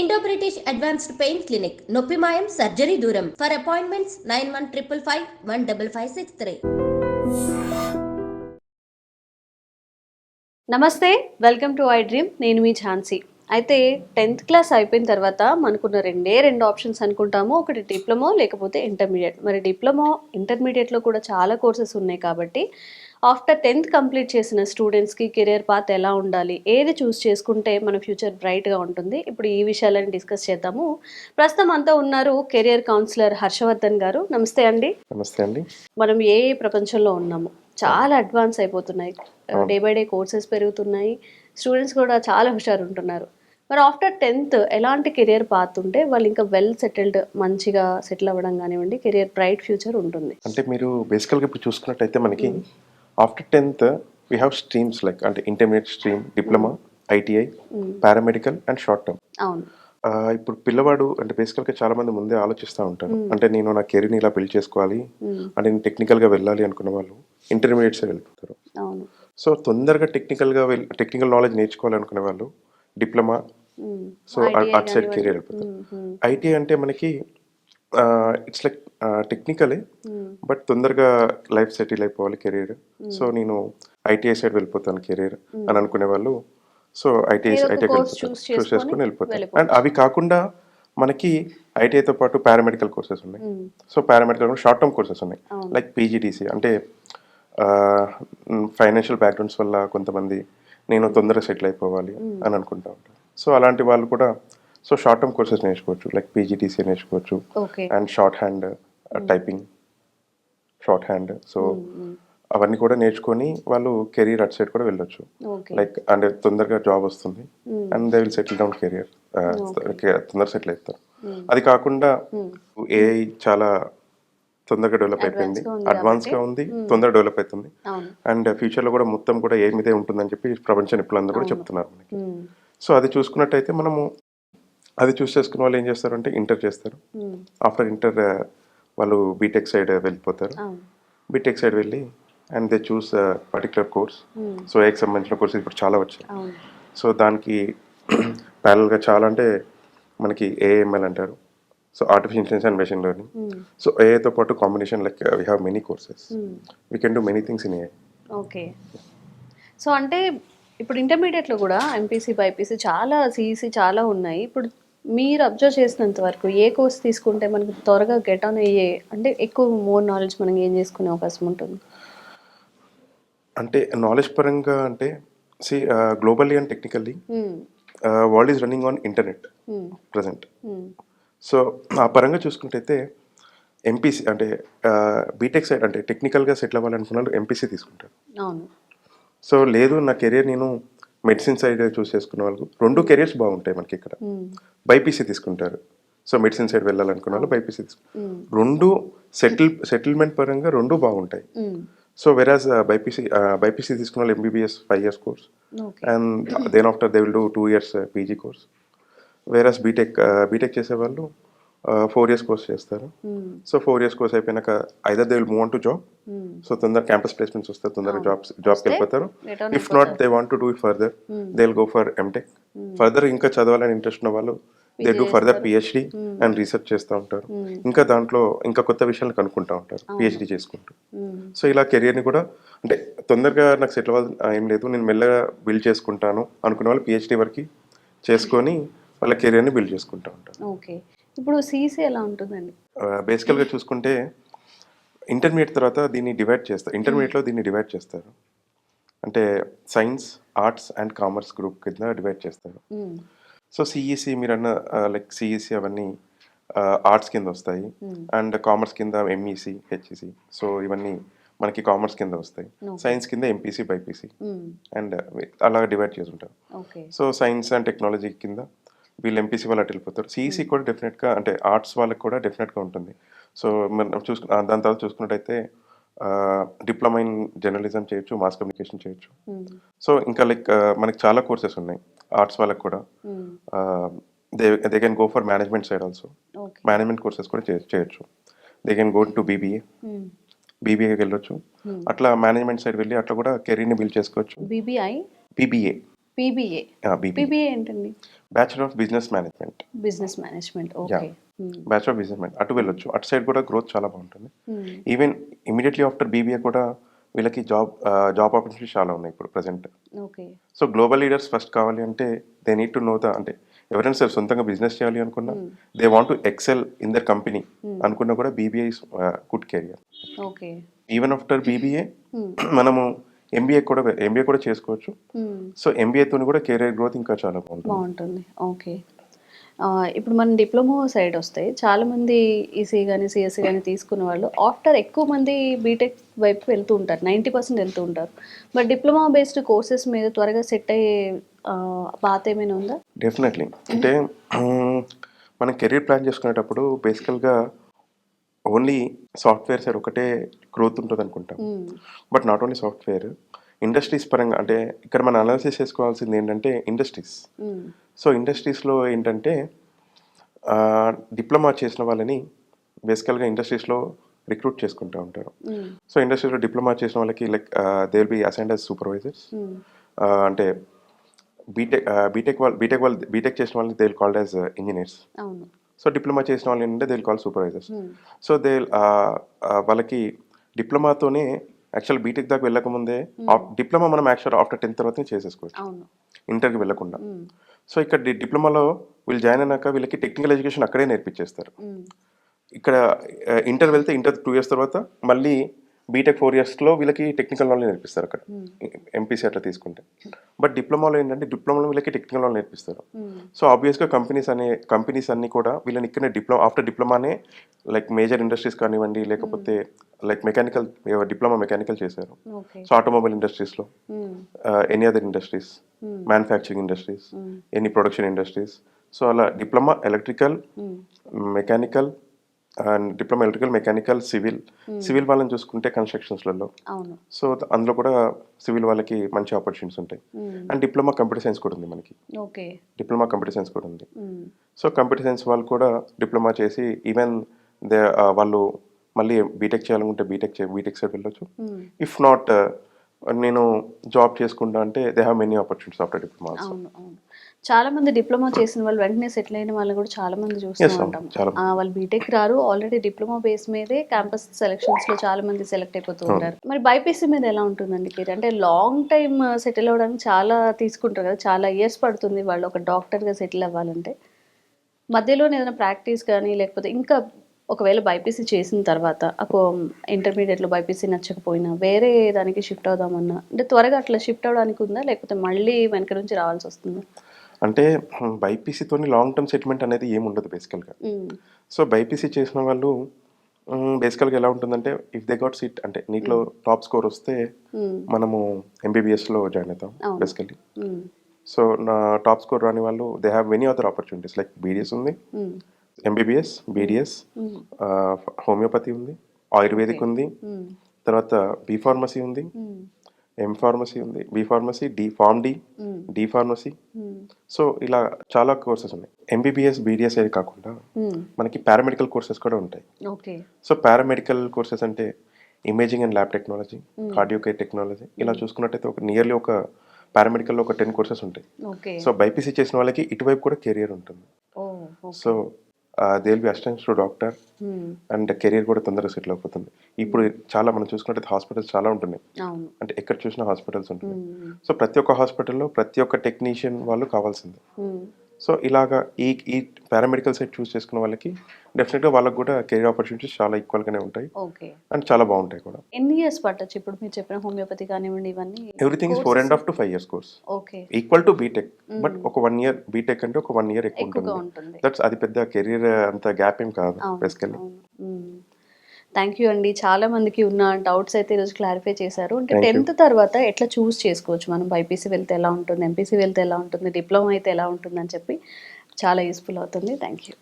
Indo British advanced pain clinic నొప్పి మాయం surgery దూరం ఫర్ అపాయింట్మెంట్స్ 9155515563. నమస్తే, వెల్కమ్ టు ఐ డ్రీమ్. నేను మీ ఝాన్సీ. అయితే 10th క్లాస్ అయిపోయిన తర్వాత మనకున్న రెండు ఆప్షన్స్ అనుకుంటాము. ఒకటి డిప్లొమా, లేకపోతే ఇంటర్మీడియట్. మరి డిప్లొమా ఇంటర్మీడియట్లో కూడా చాలా కోర్సెస్ ఉన్నాయి కాబట్టి ఆఫ్టర్ 10th కంప్లీట్ చేసిన స్టూడెంట్స్కి కెరియర్ పాత్ ఎలా ఉండాలి, ఏది చూస్ చేసుకుంటే మన ఫ్యూచర్ బ్రైట్గా ఉంటుంది, ఇప్పుడు ఈ విషయాలను డిస్కస్ చేద్దాము. ప్రస్తుతం అంతా ఉన్నారు కెరియర్ కౌన్సిలర్ హర్షవర్ధన్ గారు. నమస్తే అండి. నమస్తే అండి. మనం ఏ ప్రపంచంలో ఉన్నాము, చాలా అడ్వాన్స్ అయిపోతున్నాయి, డే బై డే కోర్సెస్ పెరుగుతున్నాయి, స్టూడెంట్స్ కూడా చాలా హుషారు ఉంటున్నారు. మరి ఆఫ్టర్ 10th ఎలాంటి కెరియర్ పాత్ ఉంటే వాళ్ళు ఇంకా వెల్ సెటిల్డ్, మంచిగా సెటిల్ అవ్వడం కానివ్వండి, కెరియర్ బ్రైట్ ఫ్యూచర్ ఉంటుంది? అంటే మీరు బేసికల్గా ఇప్పుడు చూసుకున్నట్టయితే మనకి after 10th we have streams like అంటే intermediate stream, diploma, ITI, paramedical and short term. అవును. ఇప్పుడు పిల్లవాడు అంటే బేసికల్గా చాలా మంది ముందే ఆలోచిస్తూ ఉంటారు. అంటే నేను నా కెరీర్ని ఇలా బిల్డ్ చేసుకోవాలి అంటే నేను టెక్నికల్గా వెళ్ళాలి అనుకున్న వాళ్ళు ఇంటర్మీడియట్ సైడ్ వెళ్ళిపోతారు. సో తొందరగా టెక్నికల్ నాలెడ్జ్ నేర్చుకోవాలనుకునే వాళ్ళు diploma, so at side career వెళ్ళిపోతారు. ఐటీ అంటే మనకి ఇట్స్ లైక్ టెక్నికలే బట్ తొందరగా లైఫ్ సెటిల్ అయిపోవాలి కెరీర్. సో నేను ఐటీఐ సైడ్ వెళ్ళిపోతాను కెరీర్ అని అనుకునే వాళ్ళు సో ఐటీఐకి వెళ్ళిపోతారు, చూస్ చేసుకుని వెళ్ళిపోతారు. అండ్ అవి కాకుండా మనకి ఐటీఐతో పాటు పారామెడికల్ కోర్సెస్ ఉన్నాయి. So paramedical short term courses ఉన్నాయి లైక్ పీజీడీసీ. అంటే ఫైనాన్షియల్ బ్యాక్గ్రౌండ్స్ వల్ల కొంతమంది నేను తొందరగా సెటిల్ అయిపోవాలి అని అనుకుంటా ఉంటాను. సో అలాంటి వాళ్ళు కూడా సో షార్ట్ టర్మ్ కోర్సెస్ నేర్చుకోవచ్చు, లైక్ పీజీటీసీ నేర్చుకోవచ్చు and short hand typing, short hand. So అవన్నీ కూడా నేర్చుకొని వాళ్ళు కెరీర్ అట్ సైడ్ కూడా వెళ్ళొచ్చు. లైక్ అంటే తొందరగా జాబ్ వస్తుంది and they will settle down career, తొందరగా సెటిల్ అవుతారు. అది కాకుండా ఏఐ చాలా తొందరగా డెవలప్ అయిపోయింది, అడ్వాన్స్గా ఉంది, తొందరగా డెవలప్ అవుతుంది అండ్ ఫ్యూచర్లో కూడా మొత్తం కూడా ఏ మీదే ఉంటుందని చెప్పి ప్రపంచ నిపుణులందరూ కూడా చెప్తున్నారు మనకి. సో అది చూసుకున్నట్టయితే మనము అది చూస్ చేసుకున్న వాళ్ళు ఏం చేస్తారంటే ఇంటర్ చేస్తారు. ఆఫ్టర్ ఇంటర్ వాళ్ళు బీటెక్ సైడ్ వెళ్ళిపోతారు. బీటెక్ సైడ్ వెళ్ళి and they choose particular course. So ఏకి సంబంధించిన కోర్స్ ఇప్పుడు చాలా వచ్చాయి. సో దానికి ప్యారల్గా చాలా అంటే మనకి ఏఎంఎల్ అంటారు, so artificial intelligence and machine learning. So ఏఐతో పాటు combination like we have many courses, we can do many things in AI. Okay. So అంటే ఇప్పుడు ఇంటర్మీడియట్లో కూడా ఎంపీసీ, బైపీసీ, చాలా సిఈసీ చాలా ఉన్నాయి. ఇప్పుడు మీరు అబ్జర్వ్ చేసినంత వరకు ఏ కోర్స్ తీసుకుంటే మనకు త్వరగా గెట్ ఆన్ అయ్యే, అంటే ఎక్కువ మోర్ నాలెడ్జ్ మనం ఏం చేసుకునే అవకాశం ఉంటుంది? అంటే నాలెడ్జ్ పరంగా అంటే globally and technically world is running on internet present. So ఆ పరంగా చూసుకుంటే ఎంపీసీ అంటే బీటెక్ సైడ్ అంటే టెక్నికల్గా సెటిల్ అవ్వాలనుకున్న వాళ్ళు ఎంపీసీ తీసుకుంటారు. సో లేదు నా కెరీర్ నేను మెడిసిన్ సైడ్ చూస్ చేసుకున్న వాళ్ళకు రెండు కెరియర్స్ బాగుంటాయి మనకి ఇక్కడ. బైపీసీ తీసుకుంటారు. సో మెడిసిన్ సైడ్ వెళ్ళాలనుకున్న వాళ్ళు బైపీసీ తీసుకుంటారు. రెండు సెటిల్మెంట్ పరంగా రెండు బాగుంటాయి. సో వెరాజ్ బైపీసీ తీసుకున్న వాళ్ళు MBBS 5 years course and then after they will do 2 years PG course. Whereas BTech చేసేవాళ్ళు 4 years కోర్స్ చేస్తారు. సో 4 years కోర్స్ అయిపోయినాక either they will move on to job. సో తొందరగా క్యాంపస్ ప్లేస్మెంట్స్ వస్తారు, తొందరగా జాబ్కి వెళ్ళిపోతారు. If not they want to do it further they will go for MTech. Further ఇంకా చదవాలని ఇంట్రెస్ట్ ఉన్న వాళ్ళు they do further PhD and research చేస్తూ ఉంటారు. ఇంకా దాంట్లో ఇంకా కొత్త విషయాలు కనుక్కుంటూ ఉంటారు పిహెచ్డి చేసుకుంటూ. సో ఇలా కెరియర్ని కూడా అంటే తొందరగా నాకు సెటిల్ అవ్వాలి ఏం లేదు, నేను మెల్లగా బిల్డ్ చేసుకుంటాను అనుకునే వాళ్ళు పిహెచ్డి వరకు చేసుకొని వాళ్ళ కెరియర్ని బిల్డ్ చేసుకుంటూ ఉంటారు. ఓకే. ఇప్పుడు సిఈసీ ఎలా ఉంటుందండి? బేసికల్గా చూసుకుంటే ఇంటర్మీడియట్ తర్వాత దీన్ని డివైడ్ చేస్తారు. ఇంటర్మీడియట్లో దీన్ని డివైడ్ చేస్తారు అంటే science, arts and commerce group కింద డివైడ్ చేస్తారు. సో సిఈసి మీరు అన్న లైక్ సిఈసి అవన్నీ ఆర్ట్స్ కింద వస్తాయి అండ్ కామర్స్ కింద ఎంఈసి, హెచ్ఈసి. సో ఇవన్నీ మనకి కామర్స్ కింద వస్తాయి. సైన్స్ కింద ఎంపీసీ, బైపీసీ అండ్ అలా డివైడ్ చేసి ఉంటారు. సో సైన్స్ అండ్ టెక్నాలజీ కింద వీళ్ళు ఎంపీసీ వాళ్ళు అటు వెళ్ళిపోతారు. సిఈసీ కూడా డెఫినెట్గా అంటే ఆర్ట్స్ వాళ్ళకి కూడా డెఫినెట్గా ఉంటుంది. సో మనం దాని తర్వాత చూసుకున్నట్టయితే డిప్లొమా ఇన్ జర్నలిజం చేయొచ్చు, మాస్ కమ్యూనికేషన్ చేయొచ్చు. సో ఇంకా లైక్ మనకి చాలా కోర్సెస్ ఉన్నాయి ఆర్ట్స్ వాళ్ళకి కూడా. They can go for management side also, management courses కూడా చేయొచ్చు. దే కెన్ గో టు బీబీఏకి వెళ్ళొచ్చు. అట్లా మేనేజ్మెంట్ సైడ్ వెళ్ళి అట్లా కూడా కెరీర్ని బిల్డ్ చేసుకోవచ్చు. బీబీఏ ఏంటండి? Bachelor of business management. Business management. Okay. Bachelor of business అటు వెళ్ళొచ్చు. అటు సైడ్ కూడా గ్రోత్ చాలా బాగుంటుంది. ఈవెన్ ఇమీడియట్లీ ఆఫ్టర్ బీబీఏ కూడా వీళ్ళకి జాబ్ ఆపర్చునిటీస్ చాలా ఉన్నాయి ఇప్పుడు present. Okay. So global leaders first కావాలి అంటే దే నీడ్ టు నో అంటే ఎవరైనా సరే సొంతంగా బిజినెస్ చేయాలి అనుకున్నా, they want to excel in their company అనుకున్నా కూడా BBA is good career. Okay. Even after BBA మనము ఎంబీఏ కూడా చేసుకోవచ్చు. సో ఎంబీఏతో కూడా కెరియర్ గ్రోత్ ఇంకా చాలా బాగుంటుంది. ఓకే. ఇప్పుడు మనం డిప్లొమా సైడ్ వస్తే చాలామంది ఈసీ కానీ సిఎస్సి కానీ తీసుకున్న వాళ్ళు ఆఫ్టర్ ఎక్కువ మంది బీటెక్ వైపు వెళ్తూ ఉంటారు, 90% వెళ్తూ ఉంటారు. బట్ డిప్లొమా బేస్డ్ కోర్సెస్ మీద త్వరగా సెట్ అయ్యే పాత ఏమైనా ఉందా? డెఫినెట్లీ. అంటే మనం కెరీర్ ప్లాన్ చేసుకునేటప్పుడు బేసికల్గా ఓన్లీ సాఫ్ట్వేర్ సైడ్ ఒకటే గ్రోత్ ఉంటుంది అనుకుంటాం. But not only software, industries పరంగా అంటే ఇక్కడ మనం అనాలిసిస్ చేసుకోవాల్సింది ఏంటంటే ఇండస్ట్రీస్. సో ఇండస్ట్రీస్లో ఏంటంటే డిప్లొమా చేసిన వాళ్ళని బేసికల్గా ఇండస్ట్రీస్లో రిక్రూట్ చేసుకుంటూ ఉంటారు. సో ఇండస్ట్రీస్లో డిప్లొమా చేసిన వాళ్ళకి like they will be assigned as supervisors. అంటే బీటెక్ చేసిన వాళ్ళని they will called as engineers. So diploma చేసిన వాళ్ళు ఏంటంటే they will call supervisors. So they వాళ్ళకి డిప్లొమాతోనే యాక్చువల్ బీటెక్ దాకా వెళ్ళకముందే డిప్లొమా మనం యాక్చువల్ ఆఫ్టర్ 10th తర్వాత చేసేసుకోవచ్చు, ఇంటర్కి వెళ్ళకుండా. సో ఇక్కడ డిప్లొమాలో వీళ్ళు జాయిన్ అయినాక వీళ్ళకి టెక్నికల్ ఎడ్యుకేషన్ అక్కడే నేర్పించేస్తారు. ఇక్కడ ఇంటర్ వెళ్తే ఇంటర్ 2 years తర్వాత మళ్ళీ బీటెక్ 4 yearsలో వీళ్ళకి టెక్నికల్ నాలెడ్జ్ నేర్పిస్తారు అక్కడ, ఎంపీసీ అట్లా తీసుకుంటే. బట్ డిప్లొమాలో ఏంటంటే డిప్లొమాలో వీళ్ళకి టెక్నికల్ నాలెడ్జ్ నేర్పిస్తారు. సో ఆబ్వియస్గా కంపెనీస్ అన్ని కూడా వీళ్ళని ఇక్కడనే ఆఫ్టర్ డిప్లొమానే లైక్ మేజర్ ఇండస్ట్రీస్ కానివ్వండి, లేకపోతే లైక్ డిప్లొమా మెకానికల్ చేశారు. సో ఆటోమొబైల్ ఇండస్ట్రీస్లో, any other industries, manufacturing industries, any production industries. So అలా diploma electrical, mechanical and diploma electrical, mechanical, civil వాళ్ళని చూసుకుంటే కన్స్ట్రక్షన్స్లలో. సో అందులో కూడా సివిల్ వాళ్ళకి మంచి ఆపర్చునిటీస్ ఉంటాయి. అండ్ డిప్లొమా కంప్యూటర్ సైన్స్ కూడా ఉంది మనకి. డిప్లొమా కంప్యూటర్ సైన్స్ కూడా ఉంది. సో కంప్యూటర్ సైన్స్ వాళ్ళు కూడా డిప్లొమా చేసి ఈవెన్ వాళ్ళు మళ్ళీ బీటెక్ చేయాలనుకుంటే బీటెక్ సైడ్ వెళ్ళొచ్చు. ఇఫ్ నాట్ నేను జాబ్ చేసుకుంటా అంటే they have many opportunities after diploma. చాలా మంది డిప్లొమా చేసిన వాళ్ళు వెంటనే సెటిల్ అయిన వాళ్ళు కూడా చాలా మంది చూస్తూ ఉంటాం. వాళ్ళు బీటెక్ రారు, ఆల్రెడీ డిప్లొమా బేస్ మీదే క్యాంపస్ సెలక్షన్స్ లో చాలా మంది సెలెక్ట్ అయిపోతూ ఉంటారు. మరి బైపీసీ మీద ఎలా ఉంటుందండి కెరీర్? అంటే లాంగ్ టైమ్ సెటిల్ అవ్వడానికి చాలా తీసుకుంటారు కదా, చాలా ఇయర్స్ పడుతుంది వాళ్ళు ఒక డాక్టర్గా సెటిల్ అవ్వాలంటే. మధ్యలో ఏదైనా ప్రాక్టీస్ కానీ లేకపోతే ఇంకా ఒకవేళ బైపీసీ చేసిన తర్వాత ఇంటర్మీడియట్లో బైపీసీ నచ్చకపోయినా వేరే దానికి షిఫ్ట్ అవుదామన్నా అంటే త్వరగా అట్లా షిఫ్ట్ అవడానికి ఉందా, లేకపోతే మళ్ళీ వెనక నుంచి రావాల్సి వస్తుందా? అంటే బైపీసీతో లాంగ్ టర్మ్ సెటిల్మెంట్ అనేది ఏమి ఉండదు బేసికల్గా. సో బైపీసీ చేసిన వాళ్ళు బేసికల్గా ఎలా ఉంటుందంటే ఇఫ్ దే గాట్ సీట్ అంటే నీట్లో టాప్ స్కోర్ వస్తే మనము ఎంబీబీఎస్లో జాయిన్ అవుతాం బేసికల్లీ. సో నా టాప్ స్కోర్ రాని వాళ్ళు they have many other opportunities like BDS ఉంది, ఎంబీబీఎస్, బీడీఎస్, హోమియోపతి ఉంది, ఆయుర్వేదిక్ ఉంది, తర్వాత బీ ఫార్మసీ ఉంది, ఎం ఫార్మసీ ఉంది, B pharmacy, D pharmacy. So ఇలా చాలా కోర్సెస్ ఉన్నాయి. ఎంబీబీఎస్, బీడీఎస్ అవి కాకుండా మనకి పారామెడికల్ కోర్సెస్ కూడా ఉంటాయి. సో పారామెడికల్ కోర్సెస్ అంటే imaging and lab technology, cardio care technology, ఇలా చూసుకున్నట్టయితే నియర్లీ ఒక పారామెడికల్లో ఒక 10 కోర్సెస్ ఉంటాయి. సో బైపీసీ చేసిన వాళ్ళకి ఇటువైపు కూడా కెరియర్ ఉంటుంది. So they will be assistant to doctor and career కూడా తొందరగా సెటిల్ అయిపోతుంది. ఇప్పుడు చాలా మనం చూసుకున్నట్టు హాస్పిటల్స్ చాలా ఉంటున్నాయి, అంటే ఎక్కడ చూసినా హాస్పిటల్స్ ఉంటున్నాయి. సో ప్రతి ఒక్క హాస్పిటల్లో ప్రతి ఒక్క టెక్నీషియన్ వాళ్ళు కావాల్సిందే. సో ఇలాగా ఈ పారామెడికల్ సైడ్ చూస్ చేసుకున్న వాళ్ళకి డెఫినెట్గా వాళ్ళకి కూడా కెరీర్ ఆపర్చునిటీస్ చాలా ఈక్వల్గానే ఉంటాయి అండ్ చాలా బాగుంటాయి కూడా. ఎన్ని ఇయర్స్ పట్టొచ్చు ఇప్పుడు మీరు చెప్పిన హోమియోపతి కానివ్వండి ఇవన్నీ? Everything is 4.5 to 5 years course, equal to BTech. But ఒక 1 year బీటెక్ అంటే ఒక 1 year ఎక్కువ ఉంటుంది. దట్స్ అది పెద్ద కెరీర్ అంత గ్యాప్ ఏం కాదు బేసికల్లీ. థ్యాంక్ యూ అండి, చాలా మందికి ఉన్న డౌట్స్ అయితే ఈరోజు క్లారిఫై చేశారు. అంటే 10th తర్వాత ఎట్లా చూస్ చేసుకోవచ్చు మనం, బైపీసీ వెళ్తే ఎలా ఉంటుంది, ఎంపీసీ వెళ్తే ఎలా ఉంటుంది, డిప్లొమా అయితే ఎలా ఉంటుంది అని చెప్పి చాలా యూస్ఫుల్ అవుతుంది. Thank you.